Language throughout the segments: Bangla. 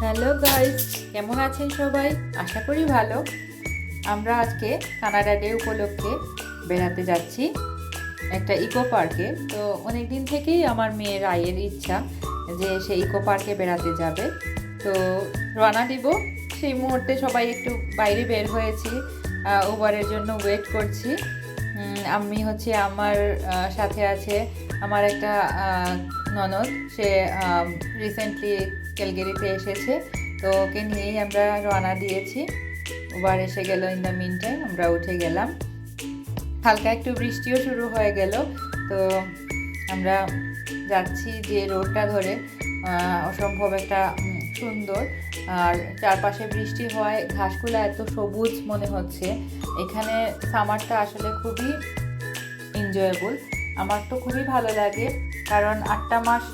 হ্যালো গাইস, কেমন আছেন সবাই? আশা করি ভালো। আমরা আজকে কানাডা ডে উপলক্ষে বেড়াতে যাচ্ছি একটা ইকো পার্কে। তো অনেক দিন থেকেই আমার মেয়ের আয়ের ইচ্ছা যে সে ইকো পার্কে বেড়াতে যাবে। তো রওনা দিব সেই মুহূর্তে সবাই একটু বাইরে বের হয়েছি, উবারের জন্য ওয়েট করছি। আমি হচ্ছে আমার সাথে আছে আমার একটা ননদ, সে রিসেন্টলি ক্যালগেরিতে এসেছে। তো ওকে নিয়েই আমরা রওনা দিয়েছি। উবার এসে গেল, ইন দ্য মিন টাইম আমরা উঠে গেলাম। হালকা একটু বৃষ্টিও শুরু হয়ে গেল। তো আমরা যাচ্ছি যে রোডটা ধরে, অসম্ভব একটা সুন্দর, আর চারপাশে বৃষ্টি হওয়ায় ঘাসগুলো এত সবুজ মনে হচ্ছে। এখানে সামারটা আসলে খুবই এনজয়েবল। আমার তো খুবই ভালো লাগে, কারণ 8টা মাস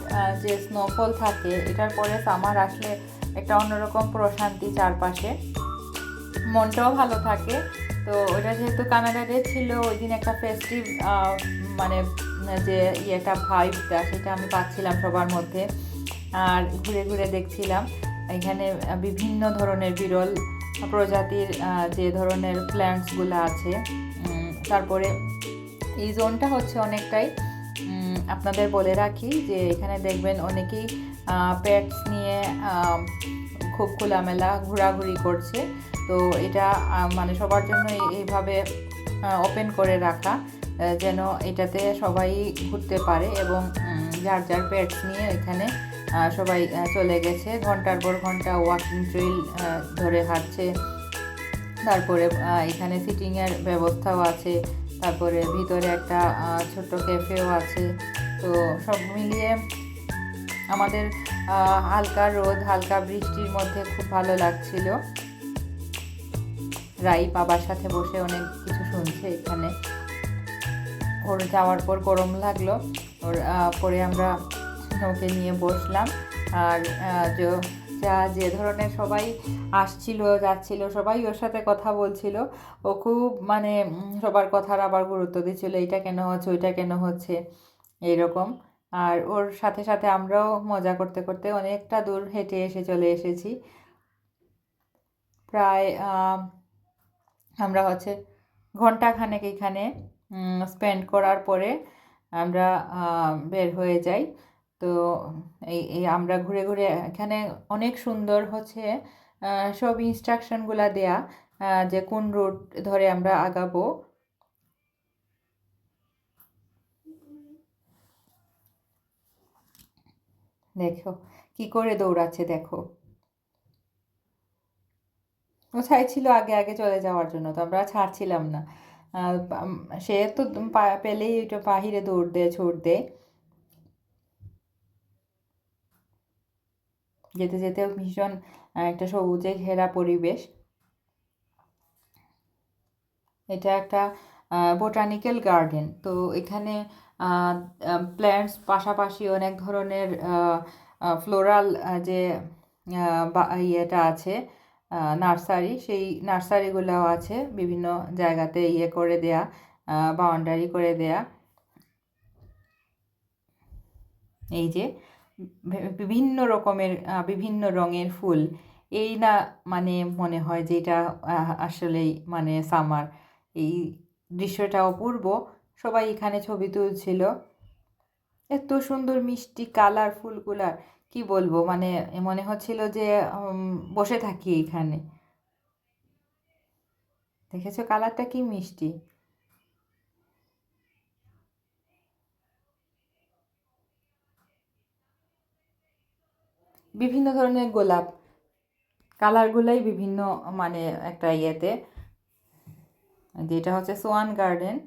যে স্নোফল থাকে, এটার পরে সামার আসলে একটা অন্যরকম প্রশান্তি চারপাশে, মনটাও ভালো থাকে। তো ওটা যেহেতু কানাডা ডে ছিল, ওই দিন একটা ফেস্টিভ মানে যে ইয়েটা ভাইবটা সেটা আমি পাচ্ছিলাম সবার মধ্যে। আর ঘুরে ঘুরে দেখছিলাম এখানে বিভিন্ন ধরনের বিরল প্রজাতির যে ধরনের প্ল্যান্টসগুলো আছে। তারপরে এই জোনটা হচ্ছে অনেকটাই, আপনাদের বলে রাখি যে এখানে দেখবেন অনেকেই পেটস নিয়ে খুব খোলামেলা ঘোরাঘুরি করছে। তো এটা মানে সবার জন্য এইভাবে ওপেন করে রাখা, যেন এটাতে সবাই ঘুরতে পারে। এবং যার যার পেটস নিয়ে এখানে সবাই চলে গেছে, ঘন্টার পর ঘন্টা ওয়াকিং ট্রেল ধরে হাঁটছে। তারপরে এখানে সিটিংয়ের ব্যবস্থাও আছে, তারপরে ভিতরে একটা ছোট্ট ক্যাফেও আছে। তো সব মিলিয়ে আমাদের হালকা রোদ হালকা বৃষ্টির মধ্যে খুব ভালো লাগছিল। রাই বাবার সাথে বসে অনেক কিছু শুনছে এখানে। ওর যাওয়ার পর গরম লাগলো, ওর পরে আমরা ওকে নিয়ে বসলাম। আর যে ধরনের সবাই আসছিল যাচ্ছিল, সবাই ওর সাথে কথা বলছিল। ও খুব মানে সবার কথার আবার গুরুত্ব দিচ্ছিল, এইটা কেন হচ্ছে ওইটা কেন হচ্ছে এইরকম। আর ওর সাথে সাথে আমরাও মজা করতে করতে অনেকটা দূর হেঁটে চলে এসেছি। প্রায় আমরা হচ্ছে ঘন্টাখানেক এখানে স্পেন্ড করার পরে আমরা বের হয়ে যাই। তো এই আমরা ঘুরে ঘুরে এখানে অনেক সুন্দর হচ্ছে সব ইনস্ট্রাকশনগুলো দেয়া, যে কোন রুট ধরে আমরা আগাবো। দেখো কি করে দৌড়াচ্ছে, দেখো। ও চাইছিল আগে আগে চলে যাওয়ার জন্য, তো আমরা ছাড়ছিলাম না। সে তো পেলেই ওইটা বাহিরে দৌড় দেয়, ছুট দেয়। যেতে যেতেও ভীষণ একটা সবুজে ঘেরা পরিবেশ। এটা একটা বোটানিক্যাল গার্ডেন। তো এখানে প্ল্যান্টস পাশাপাশি অনেক ধরনের ফ্লোরাল যে ইয়েটা আছে, নার্সারি, সেই নার্সারিগুলোও আছে বিভিন্ন জায়গাতে ইয়ে করে দেয়া, বাউন্ডারি করে দেয়া। এই যে বিভিন্ন রকমের বিভিন্ন রঙের ফুল, এই না মানে মনে হয় যে এটা আসলেই মানে সামার। এই দৃশ্যটা অপূর্ব। সবাই এখানে ছবি তুলছিল। এত সুন্দর মিষ্টি কালার ফুলগুলার, কি বলবো, মানে মনে হচ্ছিল যে বসে থাকি এখানে। দেখেছো কালারটা কি মিষ্টি। বিভিন্ন ধরনের গোলাপ, কালারগুলাই বিভিন্ন, মানে একটা ইয়েতে। যেটা হচ্ছে সোয়ান গার্ডেন।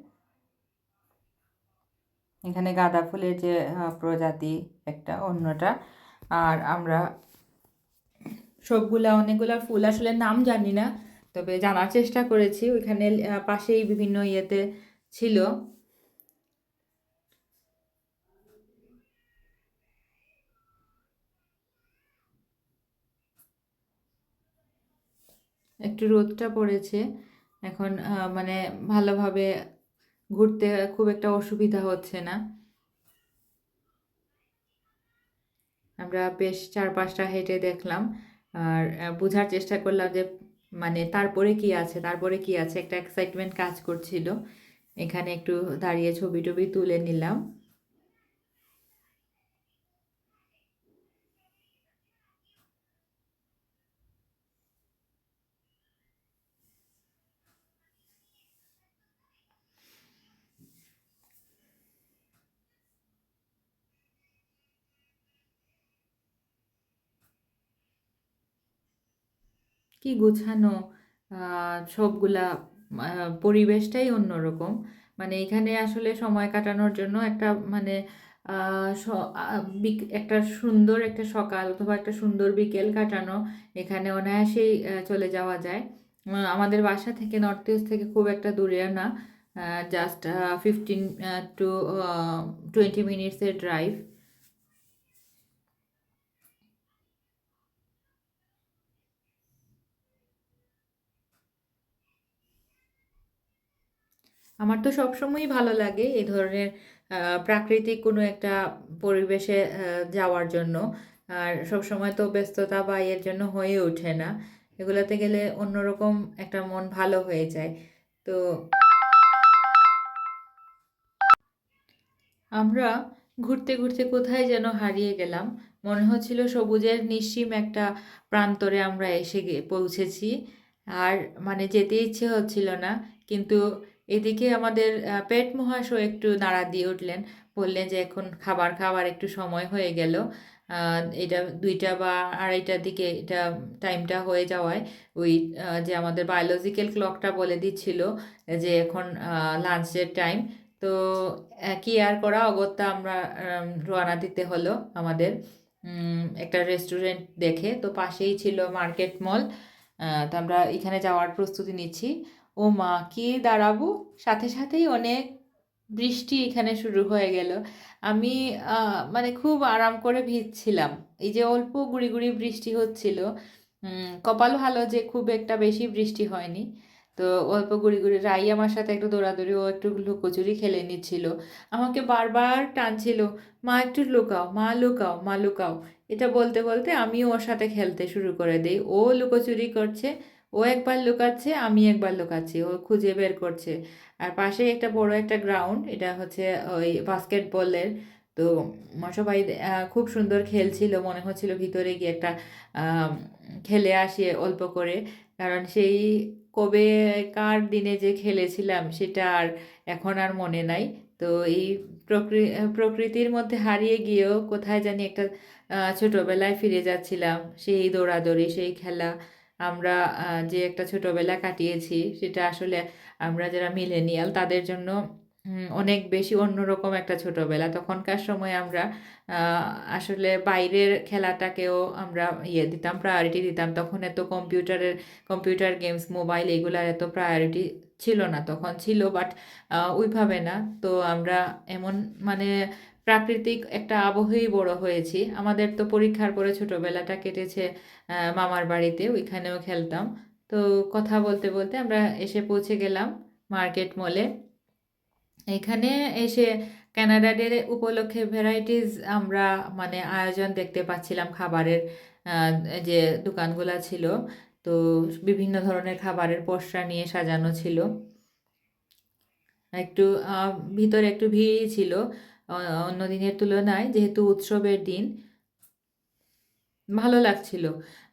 এখানে গাঁদা ফুলের যে প্রজাতি একটা অন্যটা। আর আমরা অনেকগুলা ফুল আসলে নাম জানি না, তবে জানার চেষ্টা করেছি। ওইখানে পাশেই বিভিন্ন ইয়েতে ছিল। একটু রোদটা পড়েছে এখন, মানে ভালোভাবে ঘুরতে খুব একটা অসুবিধা হচ্ছে না। আমরা বেশ 4-5টা হেঁটে দেখলাম আর বোঝার চেষ্টা করলাম যে মানে তারপরে কি আছে, তারপরে কি আছে, একটা এক্সাইটমেন্ট কাজ করছিল। এখানে একটু দাঁড়িয়ে ছবি টবি তুলে নিলাম। কি গোছানো, সবগুলা পরিবেশটাই অন্যরকম। মানে এখানে আসলে সময় কাটানোর জন্য একটা মানে একটা সুন্দর একটা সকাল অথবা একটা সুন্দর বিকেল কাটানো এখানে অনায়াসেই চলে যাওয়া যায়। আমাদের বাসা থেকে নর্থ ইস্ট থেকে খুব একটা দূরে না, জাস্ট 15 to 20 মিনিটসের ড্রাইভ। আমার তো সবসময়ই ভালো লাগে এই ধরনের প্রাকৃতিক কোনো একটা পরিবেশে যাওয়ার জন্য। আর সবসময় তো ব্যস্ততা বা এর জন্য হয়ে ওঠে না, এগুলোতে গেলে অন্যরকম একটা মন ভালো হয়ে যায়। তো আমরা ঘুরতে ঘুরতে কোথায় যেন হারিয়ে গেলাম। মনে হচ্ছিল সবুজের নিশ্চিম একটা প্রান্তরে আমরা এসে পৌঁছেছি। আর মানে যেতে ইচ্ছে হচ্ছিল না, কিন্তু এদিকে আমাদের পেট মহাশয় একটু নাড়া দিয়ে উঠলেন, বললেন যে এখন খাবার খাওয়ার একটু সময় হয়ে গেল। এটা 2টা বা 2:30টার দিকে এটা টাইমটা হয়ে যাওয়ায় ওই যে আমাদের বায়োলজিক্যাল ক্লকটা বলে দিচ্ছিল যে এখন লাঞ্চের টাইম। তো কি আর করা, অগত্যা আমরা রওনা দিতে হলো আমাদের একটা রেস্টুরেন্ট দেখে। তো পাশেই ছিল মার্কেট মল। তো আমরা এখানে যাওয়ার প্রস্তুতি নিচ্ছি। ও মা, কি দাঁড়াবো, সাথে সাথেই অনেক বৃষ্টি এখানে শুরু হয়ে গেল। আমি মানে খুব আরাম করে ভিজছিলাম, এই যে অল্প গুড়ি গুড়ি বৃষ্টি হচ্ছিল। কপাল ভালো যে খুব একটা বেশি বৃষ্টি হয়নি। তো অল্প গুড়ি গুড়ি রাই আমার সাথে একটু দৌড়াদৌড়ি, ও একটু লুকোচুরি খেলে নিচ্ছিল। আমাকে বারবার টানছিল, মা একটু লুকাও, মা লুকাও, মা লুকাও। এটা বলতে বলতে আমিও ওর সাথে খেলতে শুরু করে দিই। ও লুকোচুরি করছে, ও একবার লুকাচ্ছে, আমি একবার লুকাচ্ছি, ও খুঁজে বের করছে। আর পাশে একটা বড় একটা গ্রাউন্ড, এটা হচ্ছে ওই বাস্কেটবলের। তো সবাই খুব সুন্দর খেলছিল, মনে হচ্ছিল ভিতরে গিয়ে একটা আম, খেলে আসি অল্প করে। কারণ সেই কবে কার দিনে যে খেলেছিলাম সেটা আর এখন আর মনে নাই। তো এই প্রকৃতির মধ্যে হারিয়ে গিয়েও কোথায় জানি একটা ছোটবেলায় ফিরে যাচ্ছিলাম। সেই দৌড়াদৌড়ি, সেই খেলা, আমরা যে একটা ছোটবেলা কাটিয়েছি সেটা আসলে আমরা যারা মিলেনিয়াল তাদের জন্য অনেক বেশি অন্যরকম একটা ছোটবেলা। তখনকার সময় আমরা আসলে বাইরের খেলাটাকেও আমরা দিতাম, প্রায়োরিটি দিতাম। তখন এত কম্পিউটার গেমস, মোবাইল, এগুলার এত প্রায়োরিটি ছিল না। তখন ছিল বাট ওইভাবে না। তো আমরা এমন মানে প্রাকৃতিক একটা আবহেই বড় হয়েছি। আমাদের তো পরীক্ষার পরে ছোটবেলাটা কেটেছে মামার বাড়িতে, ওইখানেও খেলতাম। তো কথা বলতে বলতে আমরা এসে পৌঁছে গেলাম মার্কেট মলে। এখানে এসে কানাডা ডে উপলক্ষে ভ্যারাইটিস আমরা মানে আয়োজন দেখতে পাচ্ছিলাম খাবারের। আহ, যে দোকানগুলা ছিল, তো বিভিন্ন ধরনের খাবারের পসরা নিয়ে সাজানো ছিল। একটু ভিতরে একটু ভিড়ই ছিল অন্য দিনের তুলনায়, যেহেতু উৎসবের দিন। ভালো লাগছিল,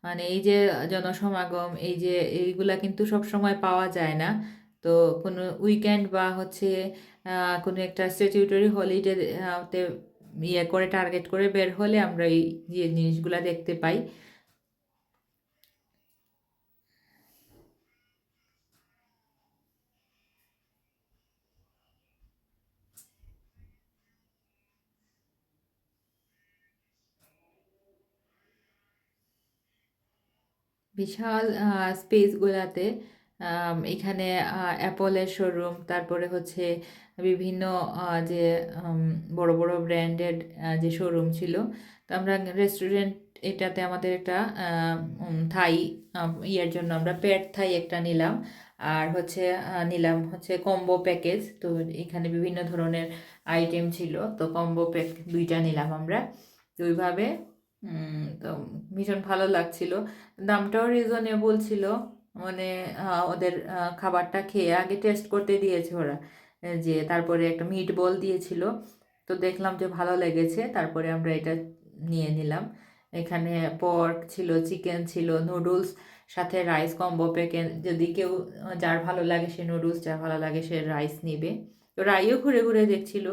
মানে এই যে জনসমাগম, এই যে এইগুলা কিন্তু সব সময় পাওয়া যায় না। তো কোনো উইকেন্ড বা হচ্ছে কোনো একটা স্ট্যাটিউটরি হলিডে তে ইয়ে করে টার্গেট করে বের হলে আমরা এই যে জিনিসগুলা দেখতে পাই। বিশাল স্পেসগুলাতে এখানে অ্যাপলের শোরুম, তারপরে হচ্ছে বিভিন্ন যে বড় বড় ব্র্যান্ডেড যে শোরুম ছিল। তো আমরা রেস্টুরেন্ট এটাতে আমাদের একটা থাই ইয়ের জন্য আমরা পেট থাই একটা নিলাম। আর হচ্ছে নিলাম হচ্ছে কম্বো প্যাকেজ। তো এখানে বিভিন্ন ধরনের আইটেম ছিল, তো কম্বো প্যাক 2টা নিলাম আমরা। তো ওইভাবে তো ভীষণ ভালো লাগছিল। দামটাও রিজনেবল ছিল। মানে ওদের খাবারটা খেয়ে আগে টেস্ট করতে দিয়েছে ওরা, যে তারপরে একটা মিট বল দিয়েছিল। তো দেখলাম যে ভালো লেগেছে, তারপরে আমরা এটা নিয়ে নিলাম। এখানে পর্ক ছিল, চিকেন ছিল, নুডলস, সাথে রাইস কম্বো প্যাকে। যদি কেউ, যার ভালো লাগে সে নুডলস, যার ভালো লাগে সে রাইস নিবে। তো রাইও ঘুরে ঘুরে দেখছিল,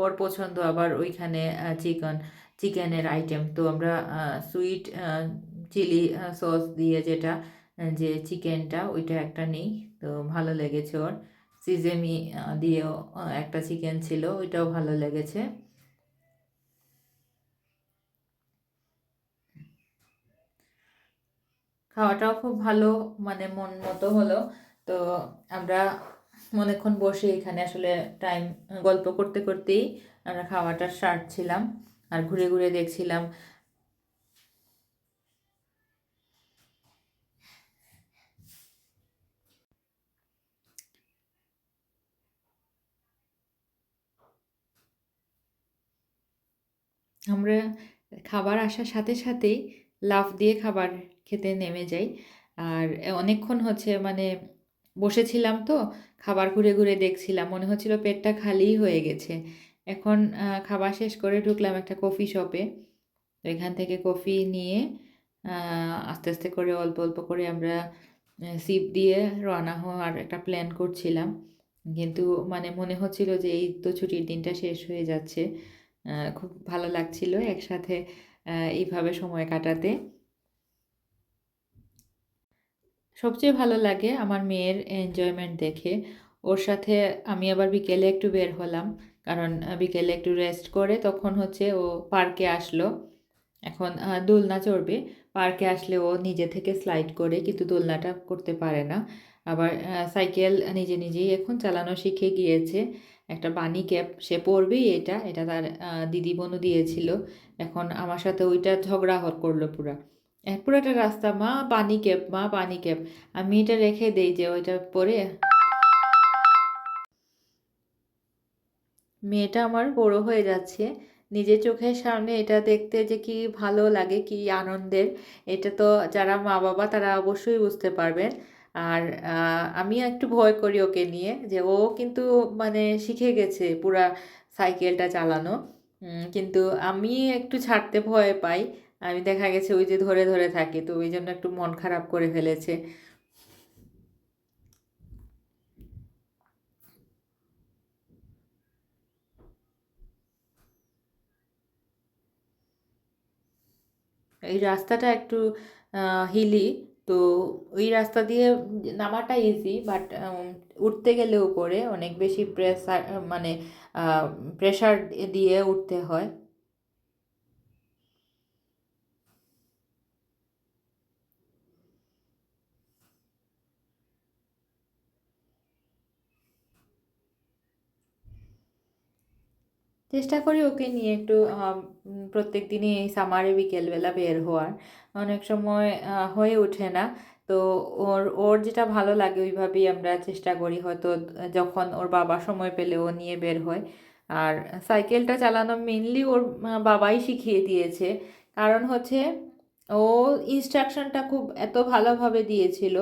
ওর পছন্দ আবার ওইখানে চিকেনের আইটেম। তো আমরা সুইট চিলি সস দিয়ে যেটা, যে চিকেনটা ওইটা একটা নেই। তো ভালো লেগেছে ওর। সিজেমি দিয়েও একটা চিকেন ছিল, ওইটাও ভালো লেগেছে। খাওয়াটাও খুব ভালো, মানে মন মতো হলো। তো আমরা অনেকক্ষণ বসে এখানে আসলে টাইম গল্প করতে করতেই আমরা খাওয়াটা সারছিলাম আর ঘুরে ঘুরে দেখছিলাম। আমরা খাবার আসার সাথে সাথেই লাফ দিয়ে খাবার খেতে নেমে যাই। আর অনেকক্ষণ হচ্ছে মানে বসেছিলাম, তো খাবার ঘুরে ঘুরে দেখছিলাম, মনে হচ্ছিল পেটটা খালিই হয়ে গেছে। এখন খাবার শেষ করে ঢুকলাম একটা কফি শপে। তো এখান থেকে কফি নিয়ে আস্তে আস্তে করে অল্প অল্প করে আমরা সিপ দিয়ে রওনা হওয়ার একটা প্ল্যান করছিলাম। কিন্তু মানে মনে হচ্ছিল যে এই তো ছুটির দিনটা শেষ হয়ে যাচ্ছে। খুব ভালো লাগছিল একসাথে এইভাবে সময় কাটাতে। সবচেয়ে ভালো লাগে আমার মেয়ের এনজয়মেন্ট দেখে। ওর সাথে আমি আবার বিকেলে একটু বের হলাম, কারণ বিকেলে একটু রেস্ট করে তখন হচ্ছে ও পার্কে আসলো। এখন দোলনা চড়বে। পার্কে আসলে ও নিজে থেকে স্লাইড করে, কিন্তু দোলনাটা করতে পারে না। আবার সাইকেল নিজে নিজেই এখন চালানো শিখে গিয়েছে। একটা বানি ক্যাপ সে পরবেই, এটা এটা তার দিদি বোনও দিয়েছিল। এখন আমার সাথে ওইটা ঝগড়া করলো পুরা। পুরোটা রাস্তা, মা বানি ক্যাপ, মা বানি ক্যাপ। আমি এটা রেখে দেই যে ওইটা পরে। মেয়েটা আমার বড় হয়ে যাচ্ছে, নিজের চোখের সামনে এটা দেখতে যে কি ভালো লাগে, কি আনন্দের। এটা তো যারা মা বাবা তারা অবশ্যই বুঝতে পারবেন। আর আমি একটু ভয় করি ওকে নিয়ে, যে ও কিন্তু মানে শিখে গেছে পুরা সাইকেলটা চালানো। কিন্তু আমি একটু ছাড়তে ভয় পাই। আমি দেখা গেছে ওই যে ধরে ধরে থাকি, তো ওই জন্য একটু মন খারাপ করে ফেলেছে। এই রাস্তাটা একটু হিলি, তো ওই রাস্তা দিয়ে নামাটা ইজি, বাট উঠতে গেলে উপরে অনেক বেশি প্রেসার, মানে প্রেশার দিয়ে উঠতে হয়। চেষ্টা করি ওকে নিয়ে একটু প্রত্যেক দিনই এই সামারে বিকেলবেলা বের হওয়ার। অনেক সময় হয়ে ওঠে না। তো ওর ওর যেটা ভালো লাগে ওইভাবেই আমরা চেষ্টা করি। হয়তো যখন ওর বাবা সময় পেলে ও নিয়ে বের হয়। আর সাইকেলটা চালানো মেনলি ওর বাবাই শিখিয়ে দিয়েছে। কারণ হচ্ছে ও ইনস্ট্রাকশনটা খুব এত ভালোভাবে দিয়েছিল,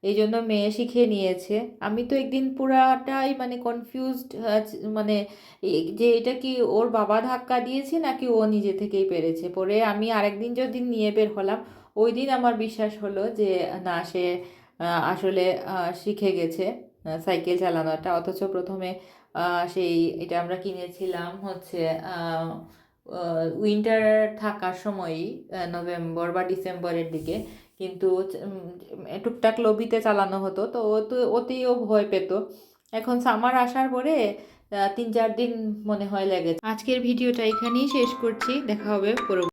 এই জন্য মেয়ে শিখে নিয়েছে। আমি তো একদিন পুরাটাই মানে কনফিউজড, মানে যে এটা কি ওর বাবা ধাক্কা দিয়েছে নাকি ও নিজে থেকেই পেরেছে। পরে আমি আরেকদিন যদি নিয়ে বের হলাম, ওই দিন আমার বিশ্বাস হলো যে না, সে আসলে শিখে গেছে সাইকেল চালানোটা। অথচ প্রথমে সেই এটা আমরা কিনেছিলাম হচ্ছে উইন্টার থাকার সময়ই, নভেম্বর বা ডিসেম্বরের দিকে। কিন্তু টুকটাক লবিতে চালানো হতো, তো ও তো ওতেই ও ভয় পেত। এখন সামার আসার পরে 3-4 দিন মনে হয় লেগেছে। আজকের ভিডিওটা এখানেই শেষ করছি, দেখা হবে পরবর্তী।